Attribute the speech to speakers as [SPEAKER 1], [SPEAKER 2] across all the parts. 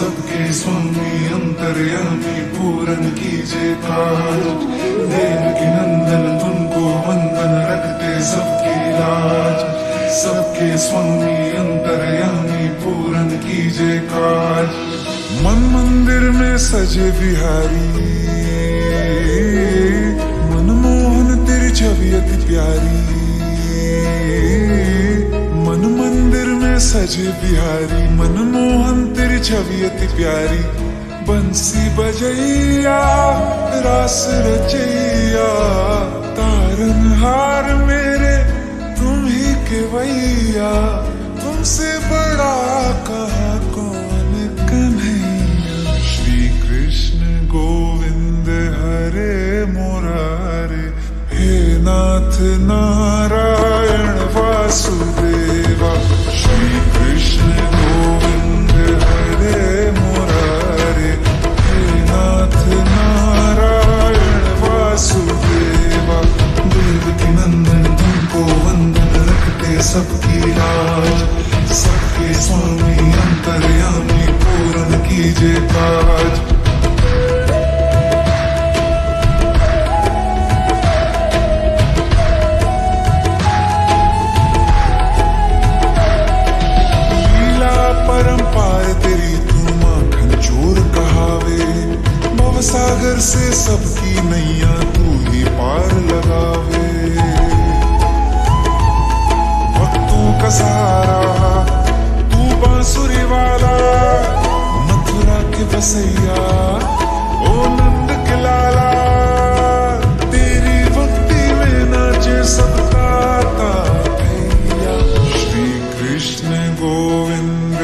[SPEAKER 1] सबके स्वामी अंतर्यामी पूरन कीजिए काज। देवकी नंदन तुमको वंदन रखते सबकी लाज। सबके स्वामी अंतर्यामी पूरन कीजिए काज। मन मंदिर में सजे बिहारी, मनमोहन तेरी छवि अति प्यारी। मन मंदिर में सजे बिहारी, मनमोहन तेरी छवि अति प्यारी। बंसी बजैया रास रचैया, तारनहार मेरे तुम ही केवैया। तुमसे बड़ा कहा कौन कन्हैया। श्री कृष्ण गोविंद हरे मुरारे, हे नाथ नारायण वासुदेवा। श्री कृष्ण गोविंद हरे मुरारे, हे नाथ नारायण वासुदेवा। देवकी नंदन तुमको वंदन रखते सबकी लाज। सबके स्वामी अंतर्यामी पूरन कीजिए काज। सागर से सबकी नैया तू ही पार लगावे। भक्तों का सहारा तू बांसुरी वाला, मथुरा के बसैया ओ नंद के लाला। तेरी भक्ति में नाचे सबका भैया। श्री कृष्ण गोविंद,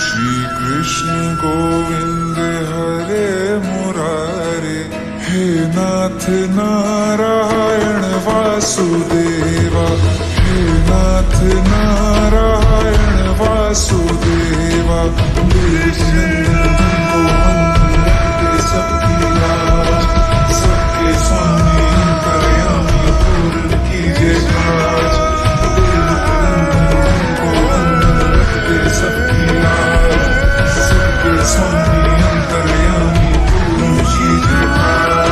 [SPEAKER 1] श्री कृष्ण गोविंद हरे मुरारे, हे नाथ नारायण वासुदेवा। हे नाथ नारायण वासुदेवा। देवकी नंदन तुमको वंदन रखते सबकी लाज। सबके स्वामी अंतर्यामी पूरन कीजिए काज। देवकी नंदन तुमको वंदन रखते सबकी लाज। सबके स्वामी अंतर्यामी पूरन कीजिए काज।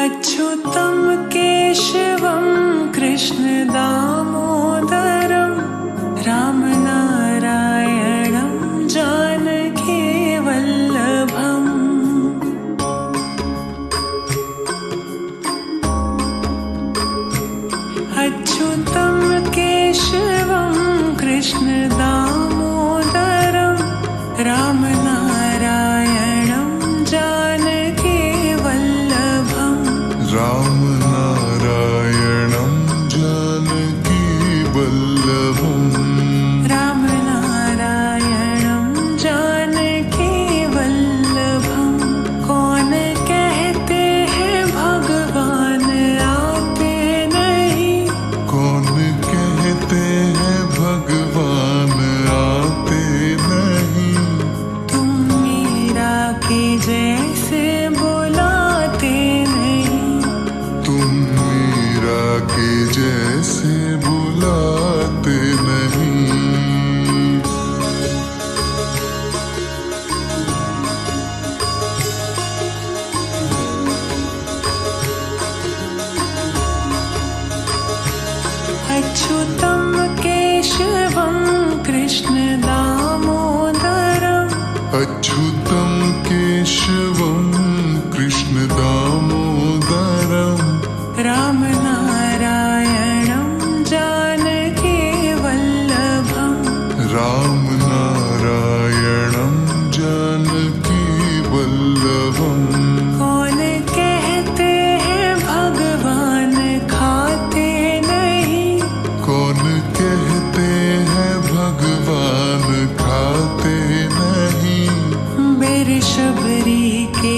[SPEAKER 2] अच्युतं केशवं कृष्ण दामोदरं, रामनारायणं जानकी वल्लभम्। अच्युतं केशवं कृष्ण दामोदरं, रामनारायणं जानकी वल्लभम्।
[SPEAKER 1] राम नारायणं जानकी वल्लभम्।
[SPEAKER 2] राम नारायणं जानकी वल्लभम्। कौन कहते हैं भगवान आते नहीं।
[SPEAKER 1] कौन कहते हैं भगवान आते नहीं।
[SPEAKER 2] तुम मीरा के जैसे बुलाते नहीं।
[SPEAKER 1] तुम मीरा के जैसे बुलाते नहीं।
[SPEAKER 2] अच्युतं केशवं कृष्ण दामोदरम्।
[SPEAKER 1] अच्युतं केशवं कृष्ण दामोदरम्।
[SPEAKER 2] रामनारायणं जानकी वल्लभम्।
[SPEAKER 1] राम नारायणं जानकी वल्लभम्।
[SPEAKER 2] कौन कहते हैं भगवान खाते नहीं।
[SPEAKER 1] कौन कहते हैं भगवान खाते नहीं।
[SPEAKER 2] बेर शबरी के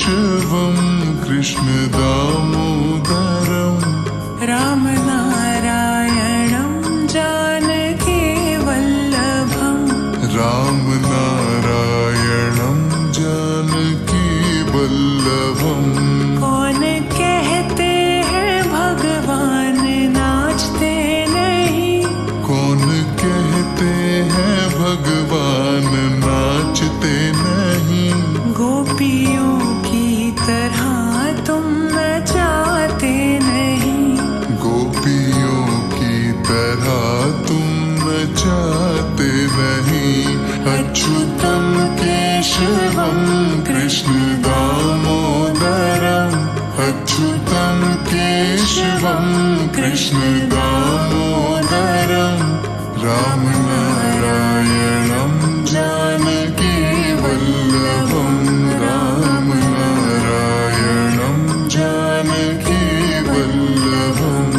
[SPEAKER 1] केशवं कृष्ण दामोदरम्
[SPEAKER 2] राम नारायणं जानकी वल्लभम्
[SPEAKER 1] राम नारायणं जानकी वल्लभम्
[SPEAKER 2] कौन कहते हैं भगवान नाचते नहीं
[SPEAKER 1] कौन कहते हैं भगवान नाचते नहीं
[SPEAKER 2] गोपियों की तरह तुम नचाते नहीं
[SPEAKER 1] गोपियों की तरह तुम नचाते नहीं अच्युतं केशवं कृष्ण दामोदरम् अच्युतं केशवं कृष्ण दामोदरम् राम नारायणं जानकी वल्लभम् राम नारायणं जानकी वल्लभम्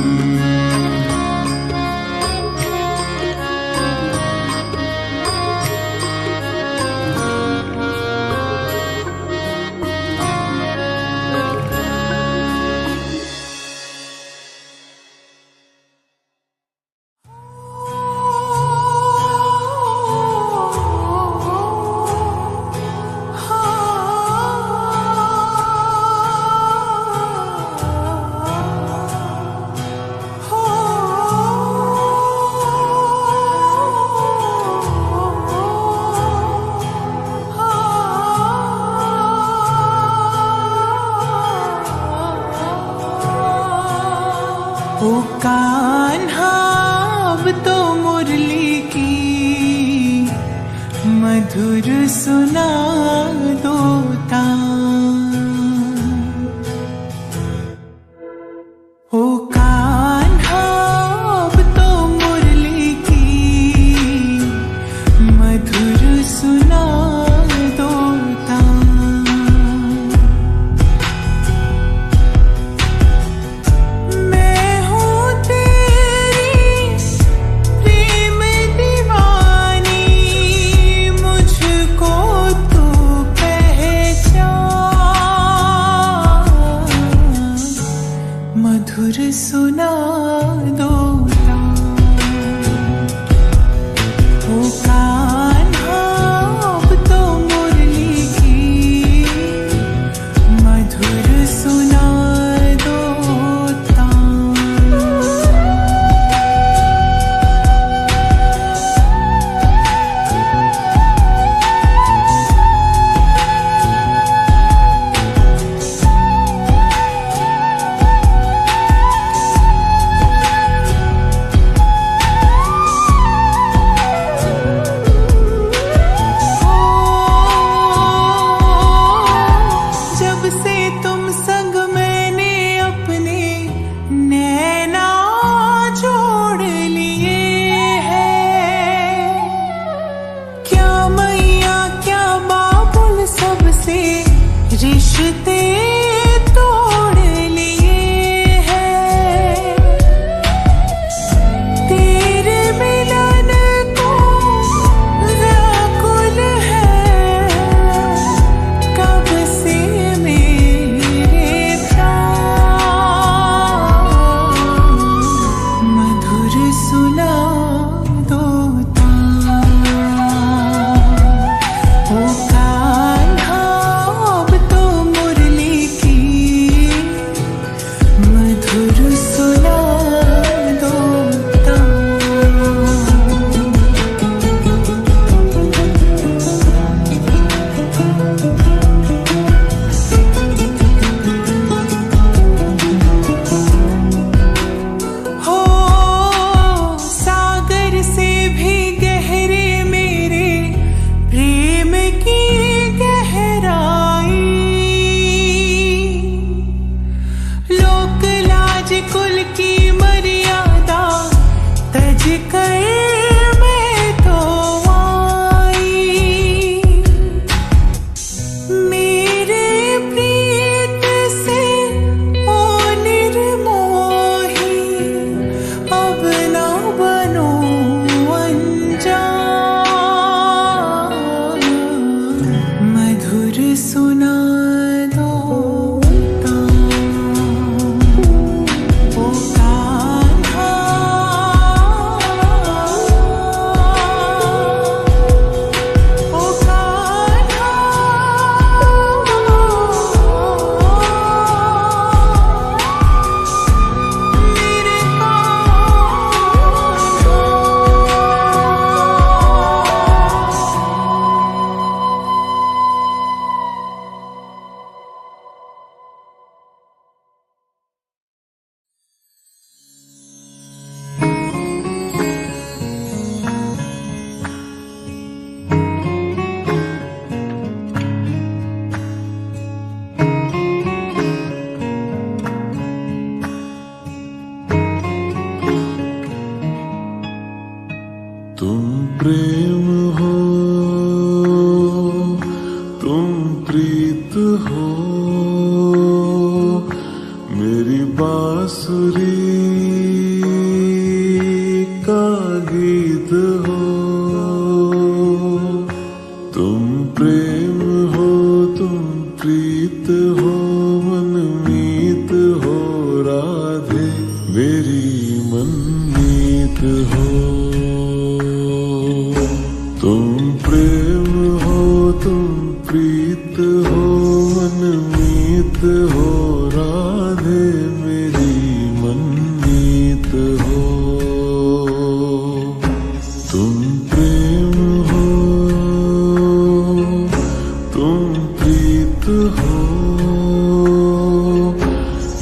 [SPEAKER 2] ओ कान्हा अब तो मुरली की मधुर सुना दो तान ओ कान्हा अब तो मुरली की मधुर सुना दो तान मैं हूँ तेरी प्रेम दीवानी मुझको तू पहचान मधुर सुना दो ओ कान्हा अब तो मुरली की मधुर सुना दो जब से तुम संग मैंने अपने नैना जोड़ लिए हैं क्या मैया क्या बाबुल सबसे रिश्ते तोड़ लिए हैं तेरे मिलन को व्याकुल है कब से मेरे प्राण मधुर सुना दो तान ओ कान्हा अब तो मुरली
[SPEAKER 1] हो, तुम प्रेम हो, तुम प्रीत हो, मनमीत हो, राधे मेरी मनमीत हो। तुम प्रेम हो, तुम प्रीत हो,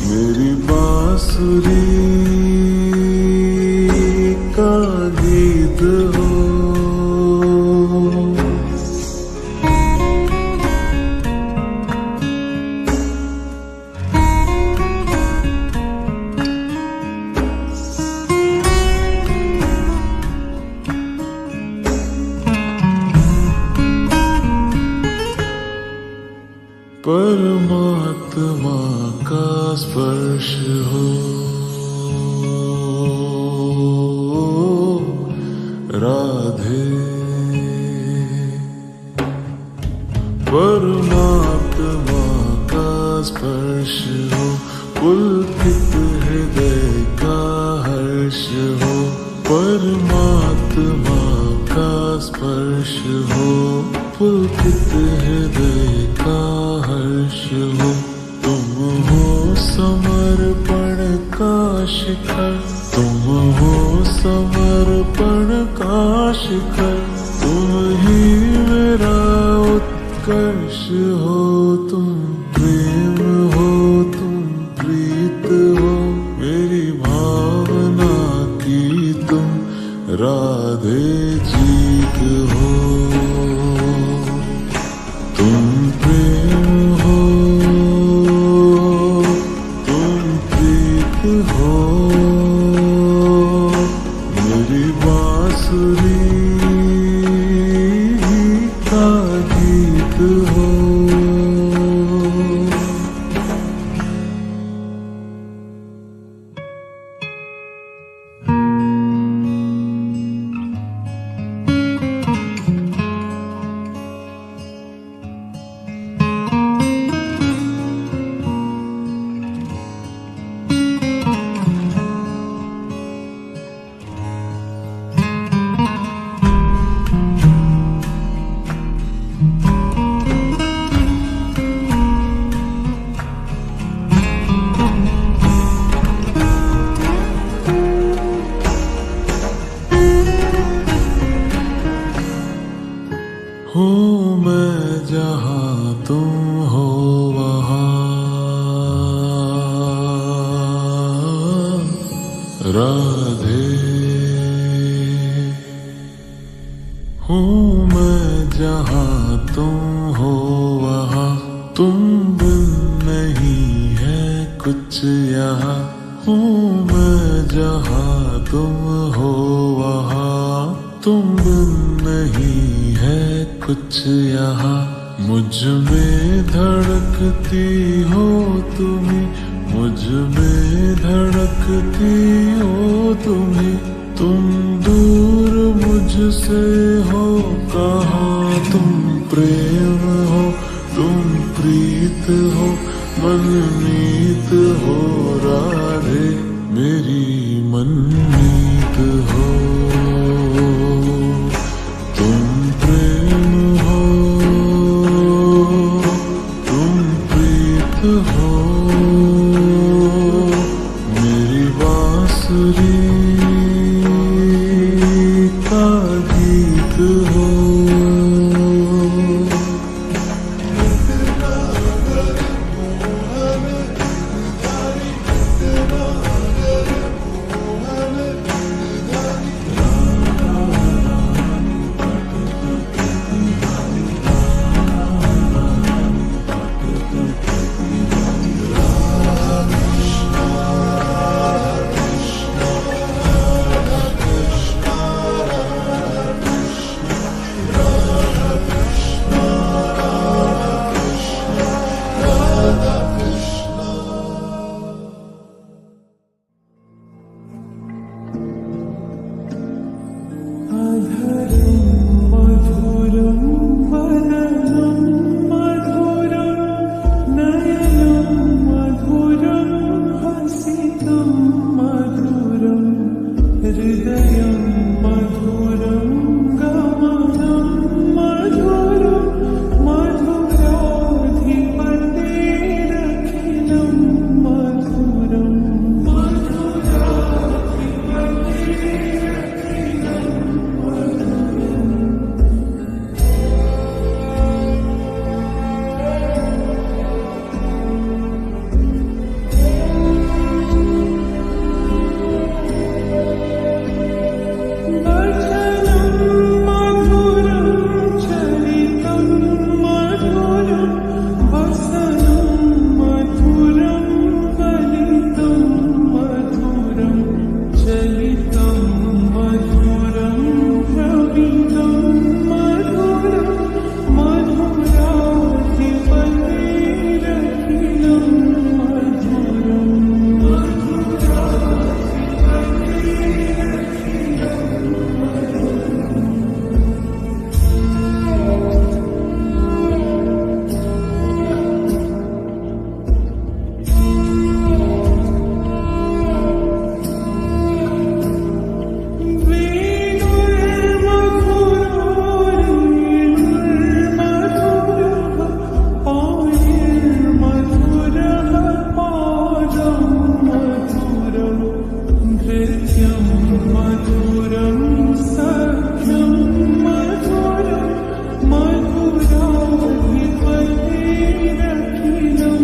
[SPEAKER 1] मेरी बांसुरी का गीत हो। परमात्मा का स्पर्श हो, राधे परमात्मा का स्पर्श हो, पुलकित हृदय का हर्ष हो। परमात्मा का स्पर्श हो, पुलकित हृदय का हर्ष हो। तुम हो समर्पण का शिखर, तुम हो समर्पण का शिखर, तुम ही मेरा उत्कर्ष हो। तुम प्रेम हो, तुम प्रीत हो, मेरी भावना की तुम राधे जीत हो। तुम प्रेम हो, तुम प्रीत हो, मेरी बांसुरी का गीत हो। हूँ मैं जहाँ तुम हो वहाँ, राधे हूँ मैं जहाँ तुम हो वहाँ, तुम बिन नहीं है कुछ यहाँ। हूँ मैं जहाँ तुम हो वहाँ, तुम बिन नहीं है कुछ यहाँ। मुझ में धड़कती हो तुम्ही, मुझ में धड़कती हो तुम्ही। तुम दूर मुझसे हो कहाँ, तुम प्रेम हो, तुम प्रीत हो, मनमीत हो, राधे मेरी मनमीत हो। तुम प्रेम हो, तुम प्रीत हो, मेरी बांसुरी का गीत हो।
[SPEAKER 2] मधुरं सख्यं मधुरं मधुराधिपतिरखिलं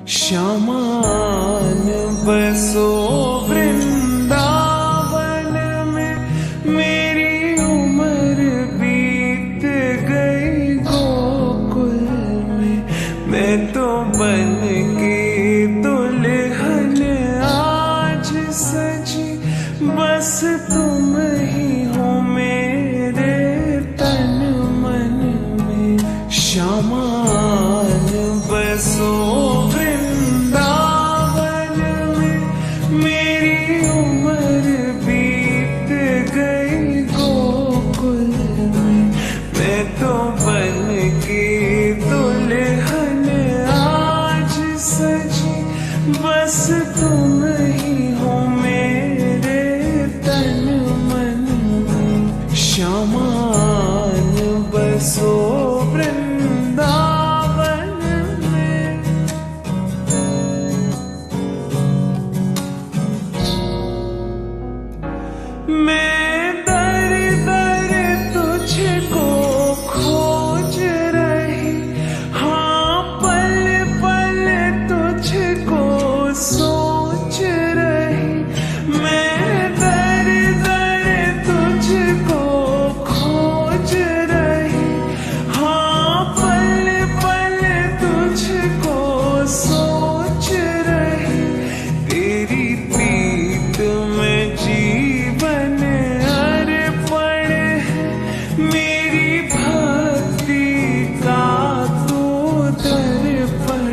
[SPEAKER 3] श्यामान बसो वृंदावन में, मेरी उम्र बीत गई गोकुल में। मैं मैं तो बन के दुल्हन आज सजी, बस तुम ही हो मेरे तन मन में। शामान बसो वृंदावन में, मेरी उम्र बीत गई गोकुल में। मैं तो बन के दुल्हन आज सजी, बस तुम ही हो मेरे तन मन में। शामान बसो वृंदावन में। मैं दर दर तुझको खोज रही, हाँ पल पल तुझको सोच रही। मैं दर दर तुझको खोज रही, हाँ पल पल तुझको सोच रही। तेरी प्रीत में जीवन अर्पण है, मेरी भक्ति का तू दर्पण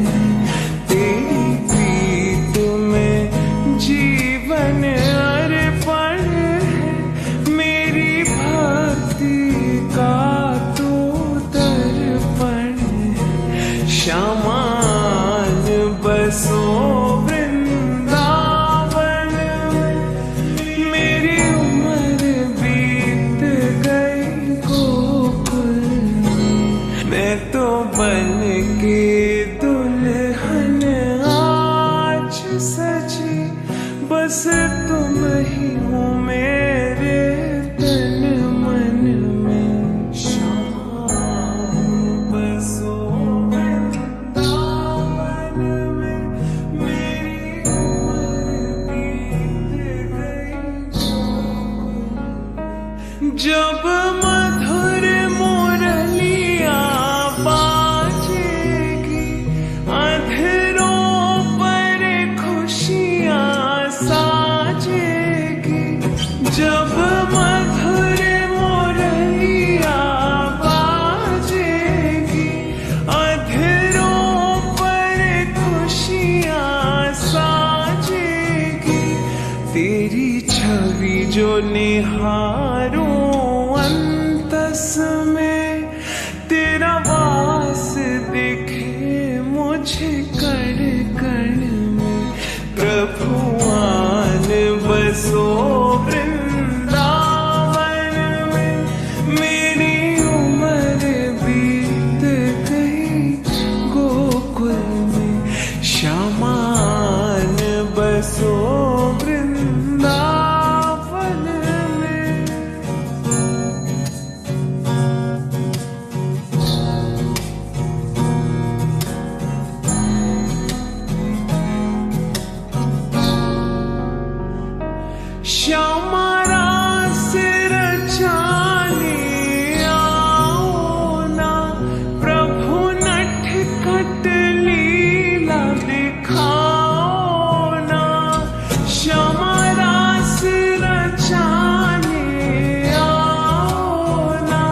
[SPEAKER 3] है। तेरी प्रीत में जीवन अर्पण है, मेरी भक्ति का तू दर्पण है। शामान बसो वृंदावन में, मेरी उम्र बीत गई गोकुल में। मैं तो बन के दुल्हन आज सजी, बस तुम ही हो मेरे तन मन में। शामान बसो वृंदावन में, मेरी उम्र बीत गई गोकुल में। जब मधुर मुरलियाँ बाजेगी, अधरों पर खुशियाँ साजेगी। जब मधुर मुरलियाँ बाजेगी, अधरों पर खुशियाँ साजेगी। तेरी छवि जो निहारूं अंतस में, तेरा वास दिखे मुझे कण कण में। प्रभु आन बसो वृंदावन में, मेरी उम्र बीत गई गोकुल में। शामान बसो वृंदावन में। श्यामा रास रचाने आओ ना, प्रभु नटखट लीला दिखाओ ना। श्यामा रास रचाने आओ ना,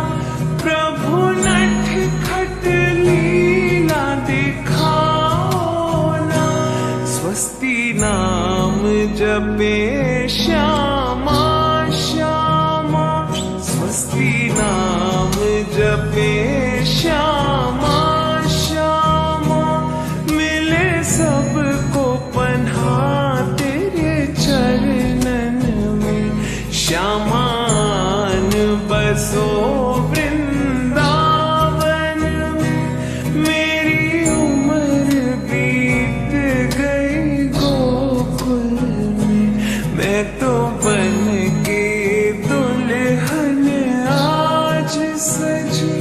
[SPEAKER 3] प्रभु नटखट लीला दिखाओ ना। स्वस्ति नाम जपे श्यामा श्यामा, स्वस्ति नाम जपे श्यामा श्यामा। मिले सबको पन्हा तेरे चरणन में। शामान बसो वृंदावन में, मेरी उम्र बीत गई गोकुल में। मैं तो बन के दुल्हन आज सजी,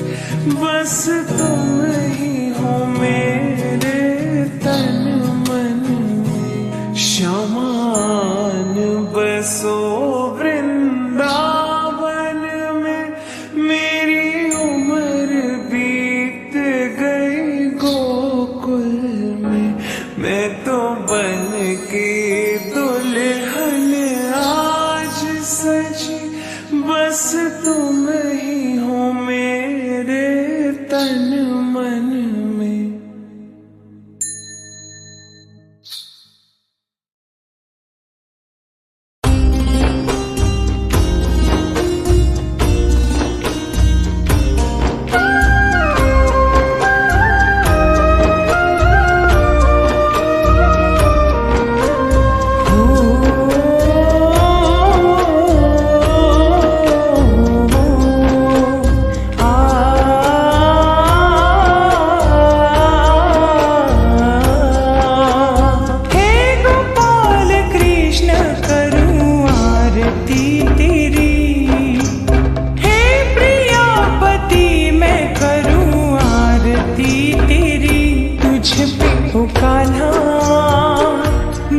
[SPEAKER 2] पे ओ कान्हा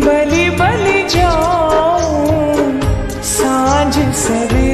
[SPEAKER 2] बलि बलि जाऊं सांझ सवेरे